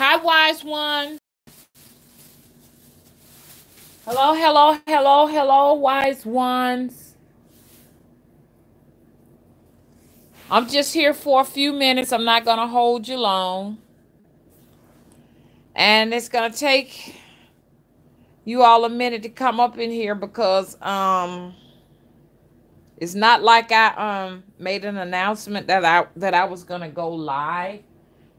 Hi, wise one. Hello, hello, hello, hello, wise ones. I'm just here for a few minutes. I'm not going to hold you long. And it's going to take you all a minute to come up in here because it's not like I made an announcement that I was going to go live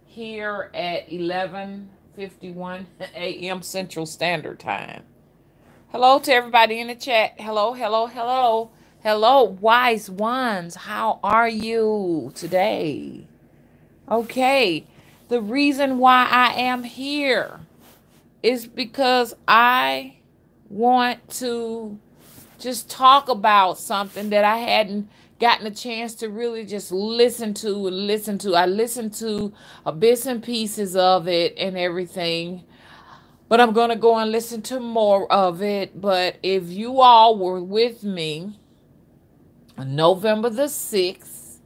here at 11:51 a.m. Central Standard Time. Hello to everybody in the chat. Hello, hello, hello. Hello, wise ones. How are you today? Okay. The reason why I am here is because I want to just talk about something that I hadn't gotten a chance to really just listen to and listen to. I listened to bits and pieces of it and everything. But I'm going to go and listen to more of it. But if you all were with me on November the 6th,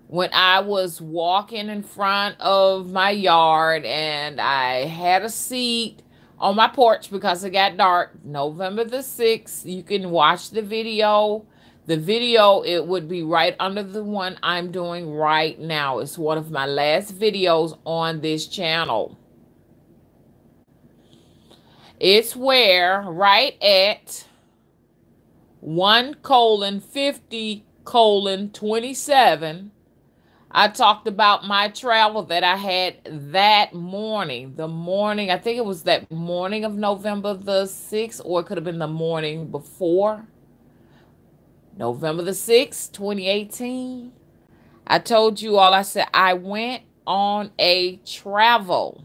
when I was walking in front of my yard and I had a seat on my porch because it got dark, November the 6th, you can watch the video. The video, it would be right under the one I'm doing right now. It's one of my last videos on this channel. It's where right at 1:50:27, I talked about my travel that I had that morning. The morning, I think it was that morning of November the 6th, or it could have been the morning before. November the 6th, 2018. I told you all, I said I went on a travel.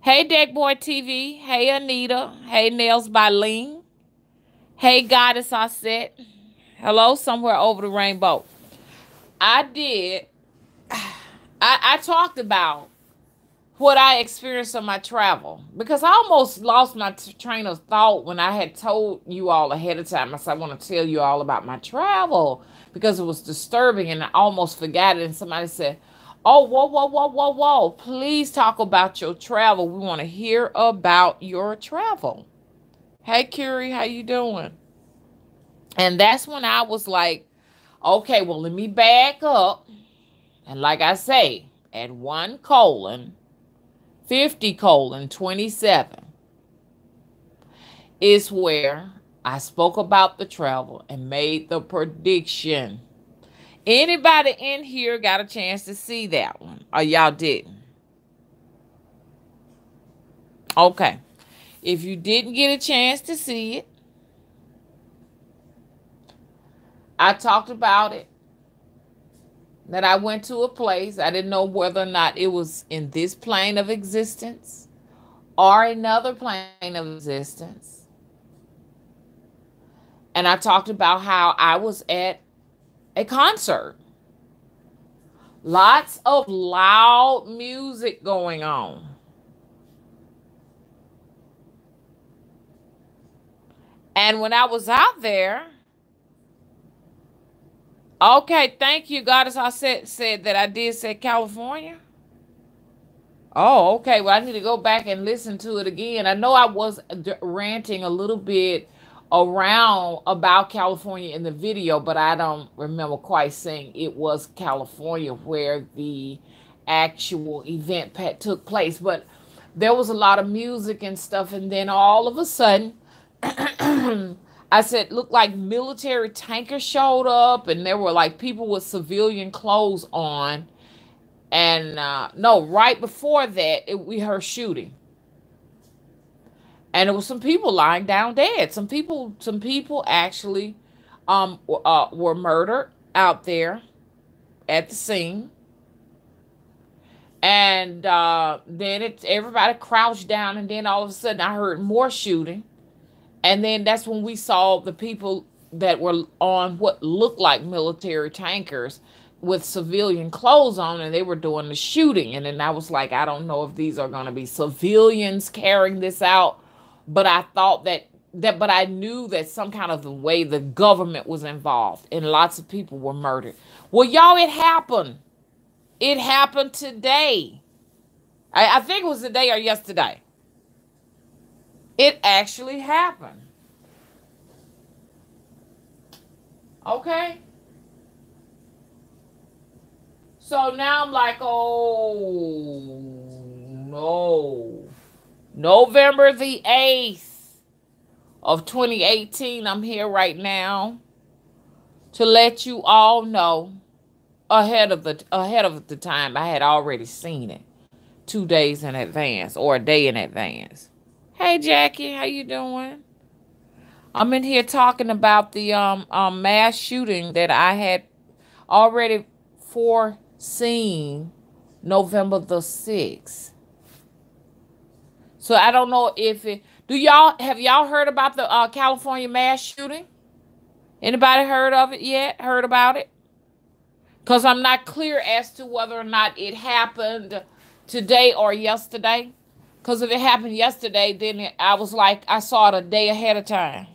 Hey, Deck Boy TV. Hey, Anita. Hey, Nails by Lean. Hey, Goddess I said. Hello, somewhere over the rainbow. I talked about what I experienced on my travel because I almost lost my train of thought when I had told you all ahead of time. I said, I want to tell you all about my travel because it was disturbing and I almost forgot it. And somebody said, oh, whoa, whoa, whoa, whoa, whoa. Please talk about your travel. We want to hear about your travel. Hey, Curie, how you doing? And that's when I was like, okay, well, let me back up. And like I say, at 1:50:27 is where I spoke about the travel and made the prediction. Anybody in here got a chance to see that one? Or y'all didn't? Okay. If you didn't get a chance to see it, I talked about it. That I went to a place. I didn't know whether or not it was in this plane of existence or another plane of existence. And I talked about how I was at a concert. Lots of loud music going on. And when I was out there, okay, thank you, Goddess. I said that I did say California. Oh, okay. Well, I need to go back and listen to it again. I know I was ranting a little bit around about California in the video, but I don't remember quite saying it was California where the actual event took place. But there was a lot of music and stuff, and then all of a sudden, I said, looked like military tankers showed up, and there were like people with civilian clothes on. And no, right before that, we heard shooting, and it was some people lying down dead. Some people actually were murdered out there at the scene, and then everybody crouched down, and then all of a sudden I heard more shooting. And then that's when we saw the people that were on what looked like military tankers with civilian clothes on, and they were doing the shooting. And then I was like, I don't know if these are going to be civilians carrying this out, but I thought but I knew that some kind of the way the government was involved, and lots of people were murdered. Well, y'all, it happened. It happened today. I think it was today or yesterday. It actually happened. Okay. So now I'm like, oh no. November the 8th of 2018. I'm here right now to let you all know ahead of the time. I had already seen it 2 days in advance or a day in advance. Hey Jackie, how you doing? I'm in here talking about the mass shooting that I had already foreseen November the 6th. So I don't know if it have y'all heard about the California mass shooting? Anybody heard of it yet? Heard about it? Because I'm not clear as to whether or not it happened today or yesterday. Because if it happened yesterday, then I was like, I saw it a day ahead of time.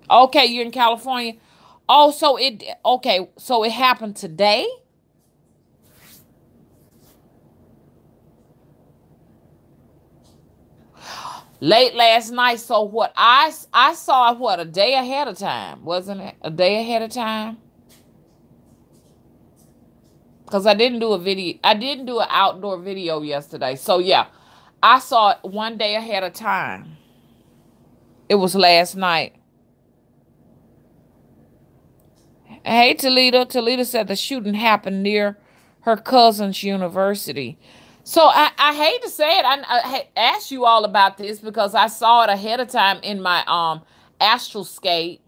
Okay, you're in California. Oh, so it happened today? Late last night. So what I saw it a day ahead of time, wasn't it? A day ahead of time? Because I didn't do a video. I didn't do an outdoor video yesterday. So yeah, I saw it one day ahead of time. It was last night. Hey, Toledo. Toledo said the shooting happened near her cousin's university. So I hate to say it. I asked you all about this because I saw it ahead of time in my astroscape.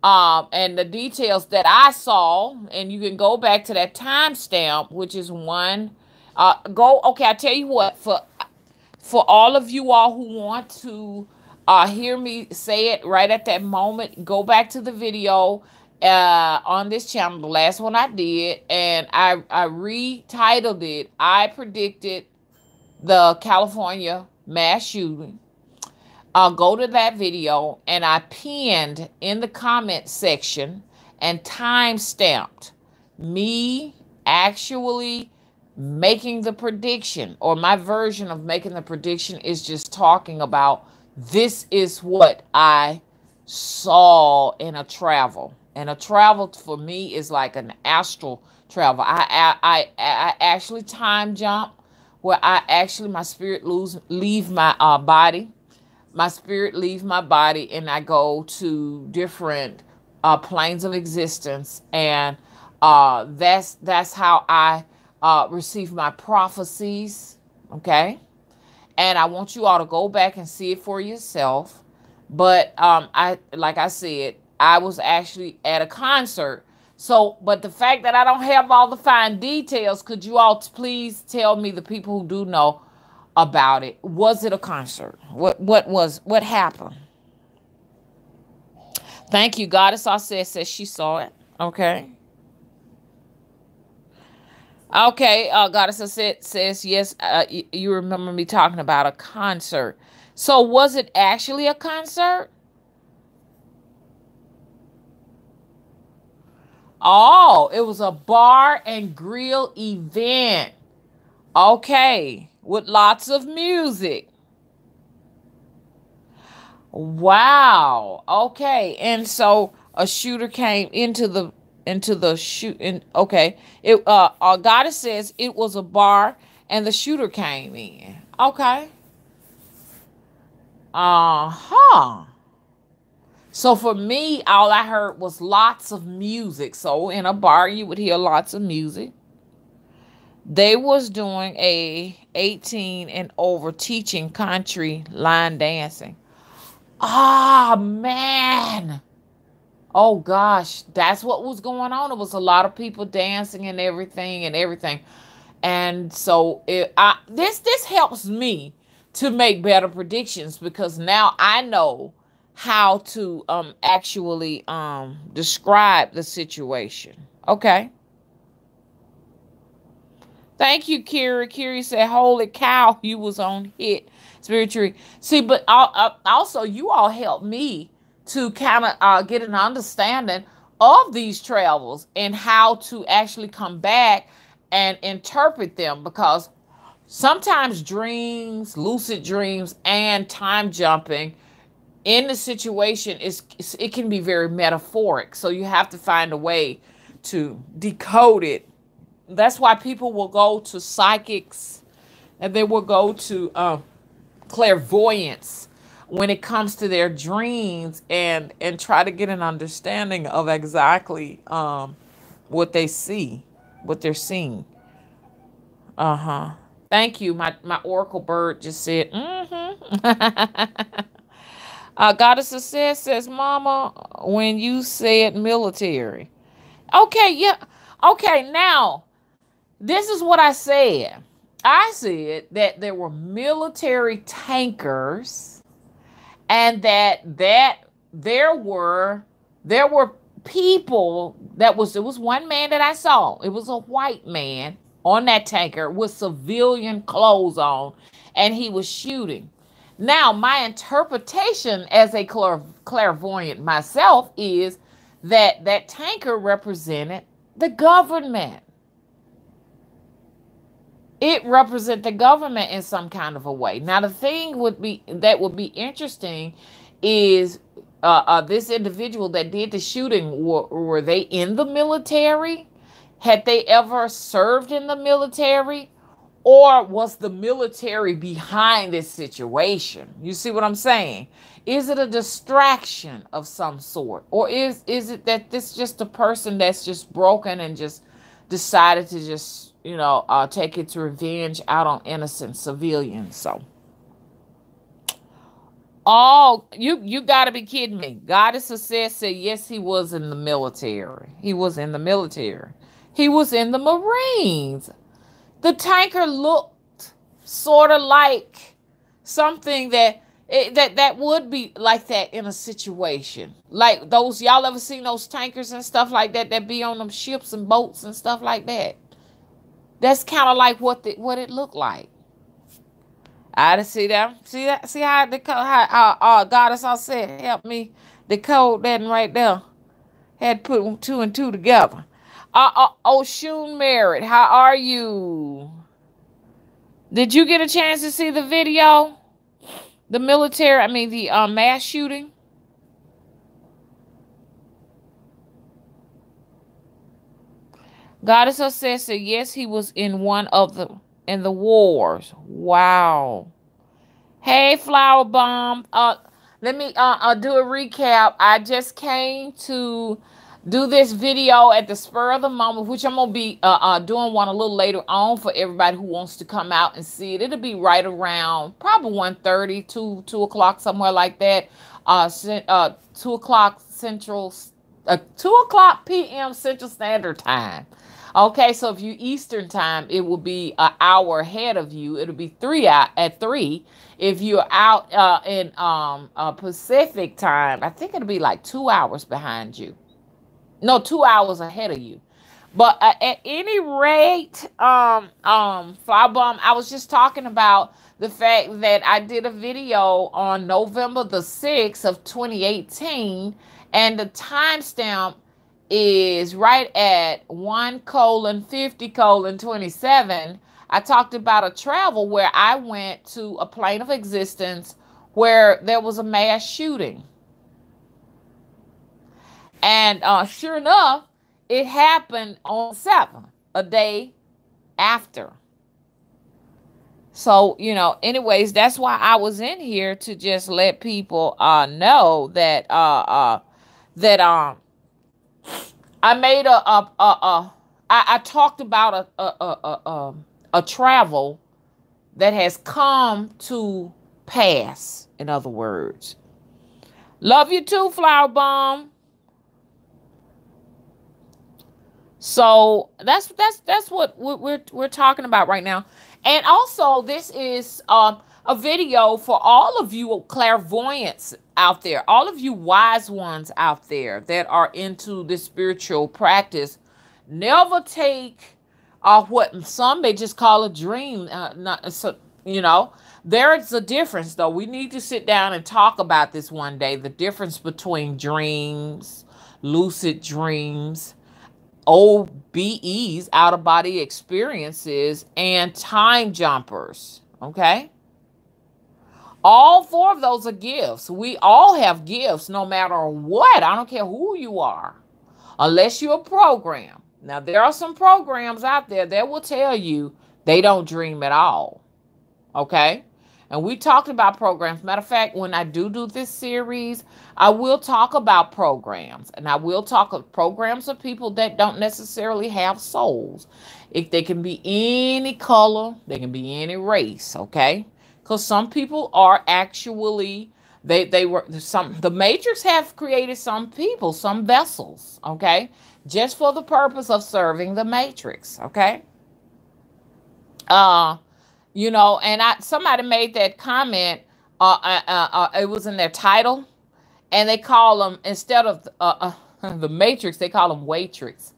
And the details that I saw, and you can go back to that timestamp, which is one. Okay, I tell you what, for all of you all who want to hear me say it right at that moment, go back to the video on this channel, the last one I did, and I retitled it. I predicted the California mass shooting. I'll go to that video, and I pinned in the comment section and time stamped me actually making the prediction, or my version of making the prediction is just talking about this is what I saw in a travel. And a travel for me is like an astral travel. I actually time jump where I actually my spirit leave my body. My spirit leaves my body and I go to different planes of existence, and that's how I receive my prophecies. Okay, and I want you all to go back and see it for yourself. But like I said, I was actually at a concert. So, but the fact that I don't have all the fine details, could you all please tell me, the people who do know about it? Was it a concert? What happened? Thank you. Goddess I says she saw it. Okay. Okay, Goddess says yes, you remember me talking about a concert. So was it actually a concert? Oh, it was a bar and grill event. Okay, with lots of music. Wow. Okay, and so a shooter came into the shoot. And okay, it Goddess says it was a bar and the shooter came in. Okay. Uh-huh. So for me, all I heard was lots of music. So in a bar, you would hear lots of music. They was doing a 18 and over teaching country line dancing. Ah, man. Oh gosh, that's what was going on. It was a lot of people dancing and everything. And so this helps me to make better predictions, because now I know how to actually describe the situation. Okay. Thank you, Kira. Kira said, "Holy cow, you was on hit spiritually." See, but also you all helped me to kind of get an understanding of these travels and how to actually come back and interpret them, because sometimes dreams, lucid dreams, and time jumping in the situation it can be very metaphoric. So you have to find a way to decode it. That's why people will go to psychics, and they will go to clairvoyance when it comes to their dreams, and try to get an understanding of exactly what they see, what they're seeing. Uh-huh. Thank you. My oracle bird just said, mm-hmm. Goddess of Success says, Mama, when you said military. Okay, yeah. Okay, now, this is what I said. I said that there were military tankers, and that there were people that was, it was one man that I saw. It was a white man on that tanker with civilian clothes on, and he was shooting. Now, my interpretation as a clairvoyant myself is that that tanker represented the government. It represents the government in some kind of a way. Now, the thing would be interesting is this individual that did the shooting, were they in the military? Had they ever served in the military? Or was the military behind this situation? You see what I'm saying? Is it a distraction of some sort? Or is it that this just a person that's just broken and just decided to just, take its revenge out on innocent civilians? So, oh, you got to be kidding me. Goddess of Success said, yes, he was in the military. He was in the military. He was in the Marines. The tanker looked sort of like something that would be like that in a situation. Like those, y'all ever seen those tankers and stuff like that be on them ships and boats and stuff like that? That's kind of like what it looked like. I didn't see that. See how Goddess all said, help me decode that right there. Had to put two and two together. Oshun Merritt, how are you? Did you get a chance to see the video? The military, the mass shooting? Goddess of says that yes, he was in the wars. Wow. Hey, Flower Bomb. Let me do a recap. I just came to do this video at the spur of the moment, which I'm gonna be doing one a little later on for everybody who wants to come out and see it. It'll be right around probably 1:30, 2 o'clock, somewhere like that. 2 o'clock Central, 2 o'clock p.m. Central Standard Time. Okay, so if you Eastern Time, it will be an hour ahead of you. It'll be 3 out at 3. If you're out in Pacific Time, I think it'll be like 2 hours behind you. No, 2 hours ahead of you. But at any rate, Flowerbomb, I was just talking about the fact that I did a video on November the 6th of 2018, and the timestamp is right at 1:50:27. I talked about a travel where I went to a plane of existence where there was a mass shooting. And sure enough, it happened on 7th, a day after. So, anyways, that's why I was in here, to just let people know that I made I talked about a travel that has come to pass, in other words. Love you too, Flower Bomb. So that's what we're talking about right now. And also, this is a video for all of you clairvoyants out there, all of you wise ones out there that are into this spiritual practice. Never take what some may just call a dream. There's a difference, though. We need to sit down and talk about this one day. The difference between dreams, lucid dreams, old OBEs, out of body experiences, and time jumpers. Okay. All four of those are gifts. We all have gifts no matter what. I don't care who you are, unless you're a program. Now, there are some programs out there that will tell you they don't dream at all. Okay? And we talked about programs. Matter of fact, when I do this series, I will talk about programs. And I will talk of programs of people that don't necessarily have souls. If they can be any color, they can be any race. Okay? Because some people are actually, they were some, the Matrix have created some people, some vessels. Okay? Just for the purpose of serving the Matrix. Okay? You know, and somebody made that comment. It was in their title, and they call them, instead of the Matrix, they call them Waitrix.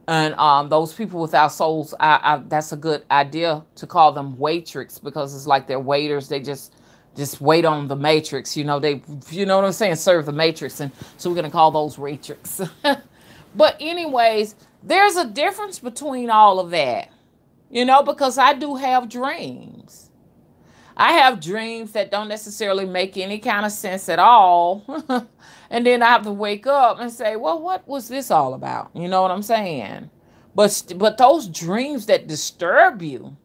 And those people without souls, that's a good idea to call them Waitrix, because it's like they're waiters. They just wait on the Matrix. You know, you know what I'm saying? Serve the Matrix, and so we're gonna call those Waitrix. But anyways, there's a difference between all of that. You know, because I do have dreams. I have dreams that don't necessarily make any kind of sense at all. And then I have to wake up and say, well, what was this all about? You know what I'm saying? But those dreams that disturb you,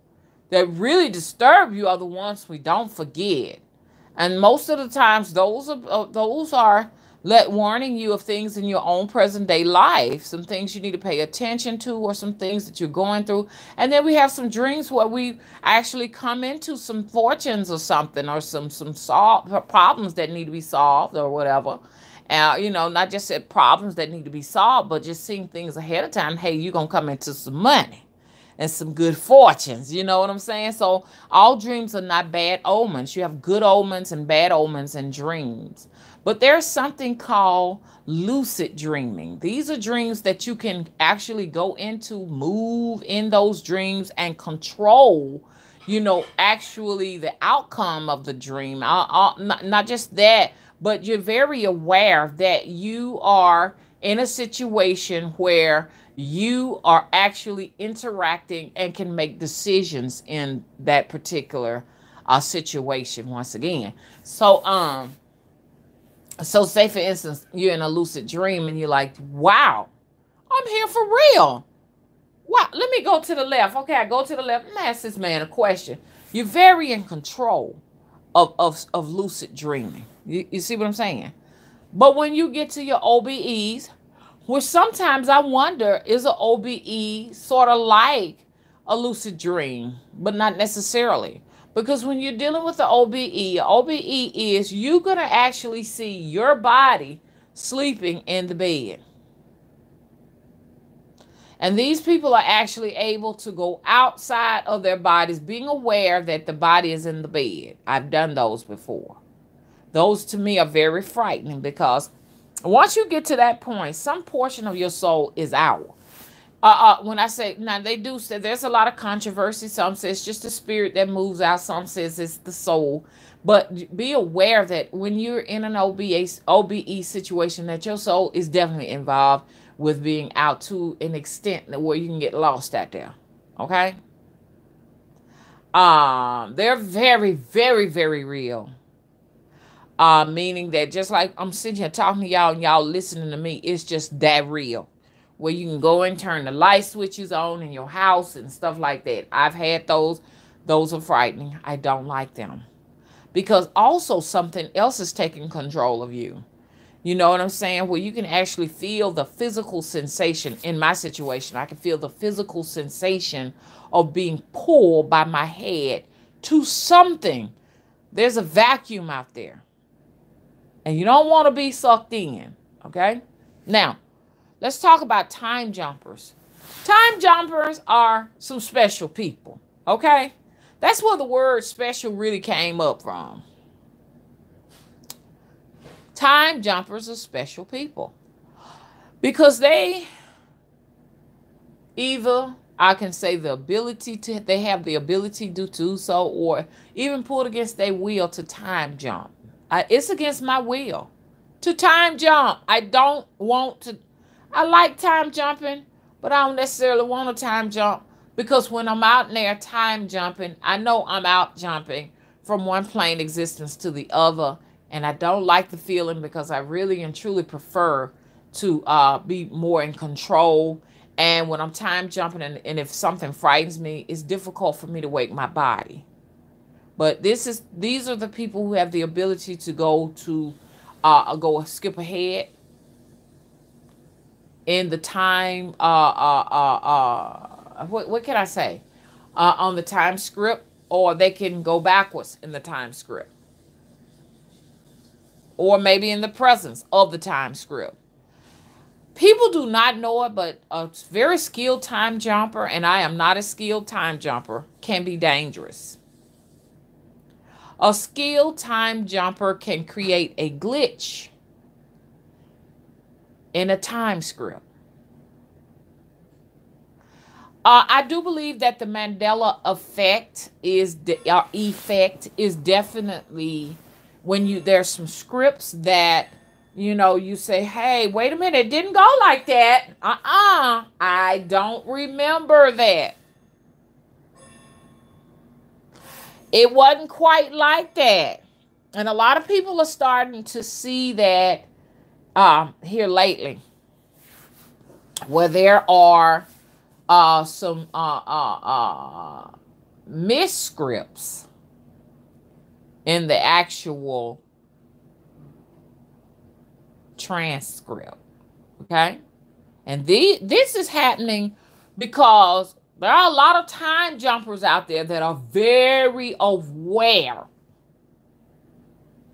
that really disturb you, are the ones we don't forget. And most of the times, those are warning you of things in your own present day life, some things you need to pay attention to, or some things that you're going through. And then we have some dreams where we actually come into some fortunes or something, or some problems that need to be solved or whatever. You know, not just problems that need to be solved, but just seeing things ahead of time. Hey, you're going to come into some money and some good fortunes. You know what I'm saying? So all dreams are not bad omens. You have good omens and bad omens in dreams. But there's something called lucid dreaming. These are dreams that you can actually go into, move in those dreams, and control, you know, actually the outcome of the dream. Not just that, but you're very aware that you are in a situation where you are actually interacting and can make decisions in that particular situation once again. So say, for instance, you're in a lucid dream and you're like, wow, I'm here for real. Wow, let me go to the left. Okay, I go to the left. Let me ask this man a question. You're very in control of lucid dreaming. You see what I'm saying? But when you get to your OBEs, which sometimes I wonder, is an OBE sort of like a lucid dream, but not necessarily. Because when you're dealing with the OBE is you're going to actually see your body sleeping in the bed. And these people are actually able to go outside of their bodies, being aware that the body is in the bed. I've done those before. Those to me are very frightening, because once you get to that point, some portion of your soul is out. When I say, now they do say there's a lot of controversy. Some say it's just the spirit that moves out. Some says it's the soul. But be aware that when you're in an OBE situation, that your soul is definitely involved with being out to an extent where you can get lost out there. Okay? They're very, very, very real. Meaning that just like I'm sitting here talking to y'all and y'all listening to me, it's just that real. Where you can go and turn the light switches on in your house and stuff like that. I've had those. Those are frightening. I don't like them. Because also something else is taking control of you. You know what I'm saying? Where you can actually feel the physical sensation. In my situation, I can feel the physical sensation of being pulled by my head to something. There's a vacuum out there. And you don't want to be sucked in. Okay? Now, let's talk about time jumpers. Time jumpers are some special people, okay? That's where the word special really came up from. Time jumpers are special people because they either, I can say, they have the ability to do so, or even pulled against their will to time jump. It's against my will to time jump. I don't want to. I like time jumping, but I don't necessarily want to time jump because when I'm out there time jumping, I know I'm out jumping from one plane existence to the other. And I don't like the feeling because I really and truly prefer to be more in control. And when I'm time jumping and if something frightens me, it's difficult for me to wake my body. But these are the people who have the ability to go skip ahead in the time. What can I say? On the time script, or they can go backwards in the time script, or maybe in the presence of the time script. People do not know it, but a very skilled time jumper, and I am not a skilled time jumper, can be dangerous. A skilled time jumper can create a glitch in a time script. I do believe that the Mandela effect is definitely when there's some scripts that you say, hey, wait a minute, it didn't go like that. I don't remember that. It wasn't quite like that. And a lot of people are starting to see that here lately, where there are some misscripts in the actual transcript. Okay? And this is happening because there are a lot of time jumpers out there that are very aware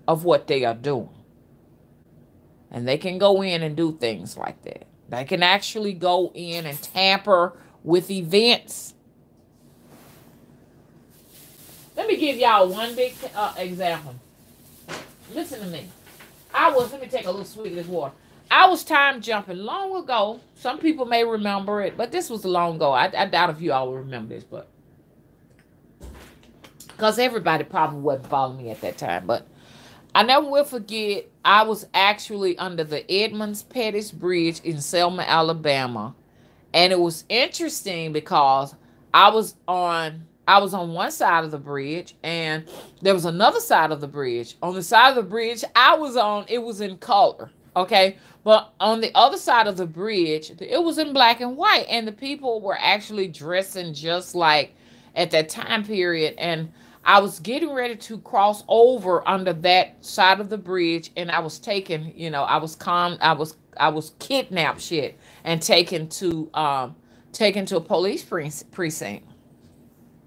of what they are doing. And they can go in and do things like that. They can actually go in and tamper with events. Let me give y'all one big example. Listen to me. Let me take a little swig of this water. I was time jumping long ago. Some people may remember it, but this was long ago. I doubt if you all will remember this, but because everybody probably wasn't following me at that time. But I never will forget, I was actually under the Edmunds Pettus Bridge in Selma, Alabama. And it was interesting because I was on one side of the bridge and there was another side of the bridge. On the side of the bridge I was on, it was in color. Okay. But on the other side of the bridge, it was in black and white. And the people were actually dressing just like at that time period. And I was getting ready to cross over under that side of the bridge, and I was taken, I was kidnapped shit and taken to a police precinct.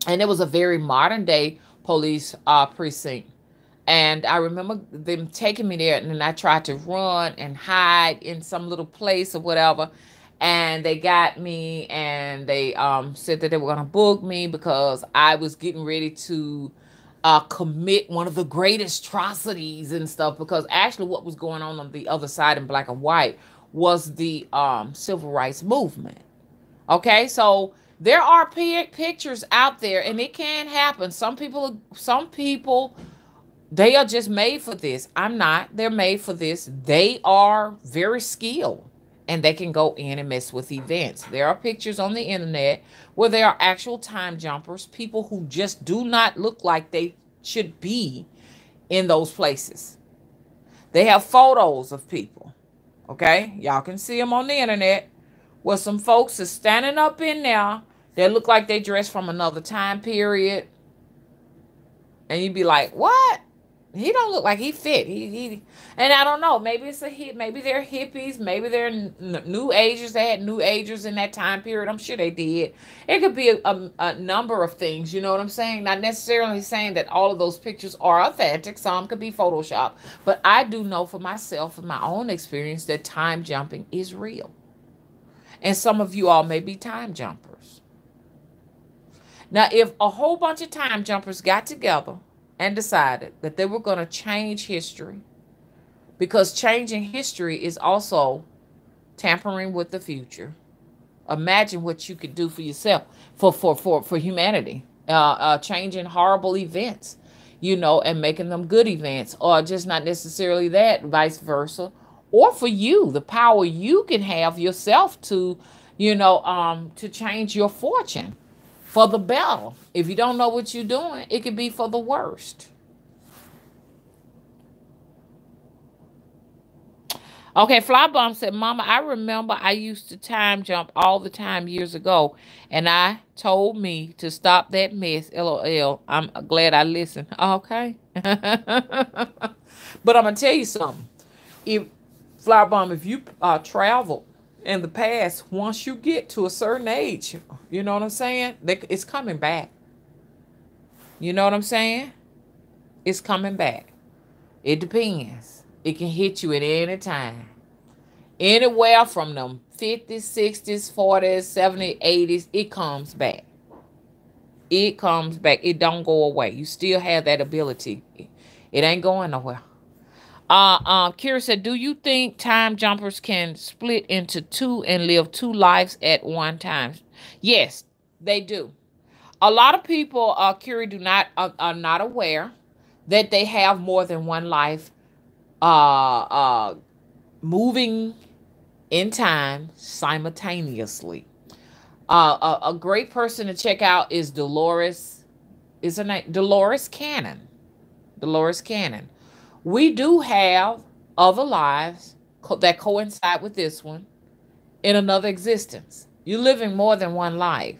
And it was a very modern day police precinct. And I remember them taking me there, and then I tried to run and hide in some little place or whatever. And they got me, and they said that they were going to book me because I was getting ready to commit one of the greatest atrocities and stuff. Because actually what was going on the other side in black and white was the civil rights movement. Okay, so there are pictures out there, and it can happen. Some people, they are just made for this. I'm not. They're made for this. They are very skilled. And they can go in and mess with events. There are pictures on the internet where there are actual time jumpers, people who just do not look like they should be in those places. They have photos of people. Okay? Y'all can see them on the internet where some folks are standing up in there. They look like they dressed from another time period. And you'd be like, what? He don't look like he fit. And I don't know. Maybe it's maybe they're hippies. Maybe they're new agers. They had new agers in that time period. I'm sure they did. It could be a number of things. You know what I'm saying? Not necessarily saying that all of those pictures are authentic. Some could be Photoshopped. But I do know for myself, from my own experience, that time jumping is real. And some of you all may be time jumpers. Now, if a whole bunch of time jumpers got together and decided that they were going to change history, because changing history is also tampering with the future. Imagine what you could do for yourself, for humanity, changing horrible events, and making them good events, or just not necessarily that, vice versa. Or for you, the power you can have yourself to, to change your fortune for the better. If you don't know what you're doing, it could be for the worst. Okay, Fly Bomb said, Mama, I remember I used to time jump all the time years ago, and I told me to stop that mess. LOL. I'm glad I listened. Okay. But I'm going to tell you something. If Fly Bomb, if you travel in the past, once you get to a certain age, you know what I'm saying? It's coming back. You know what I'm saying? It's coming back. It depends. It can hit you at any time. Anywhere from them 50s, 60s, 40s, 70s, 80s, it comes back. It comes back. It don't go away. You still have that ability. It ain't going nowhere. Kira said, do you think time jumpers can split into two and live two lives at one time? Yes, they do. A lot of people, Kira, are not aware that they have more than one life moving in time simultaneously. A great person to check out is Dolores. Is her name Dolores Cannon? Dolores Cannon. We do have other lives that coincide with this one in another existence. You're living more than one life.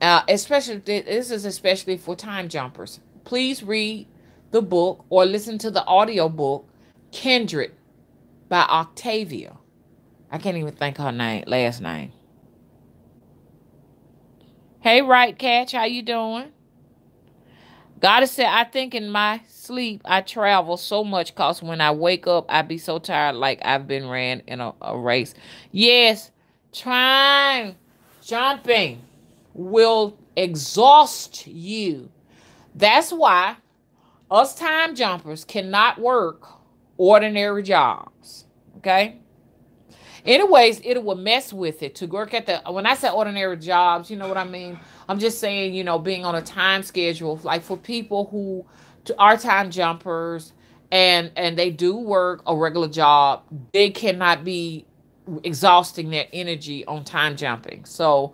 Especially this is especially for time jumpers. Please read the book or listen to the audio book Kindred by Octavia. I can't even think her last name. Hey, Right Catch, how you doing? Goddess said, I think in my sleep I travel so much cause when I wake up I be so tired like I've been ran in a race. Yes, time jumping will exhaust you. That's why us time jumpers cannot work ordinary jobs. Okay? Anyways, it will mess with it to work at when I say ordinary jobs, you know what I mean? I'm just saying, being on a time schedule, like for people who are time jumpers and they do work a regular job, they cannot be exhausting their energy on time jumping. So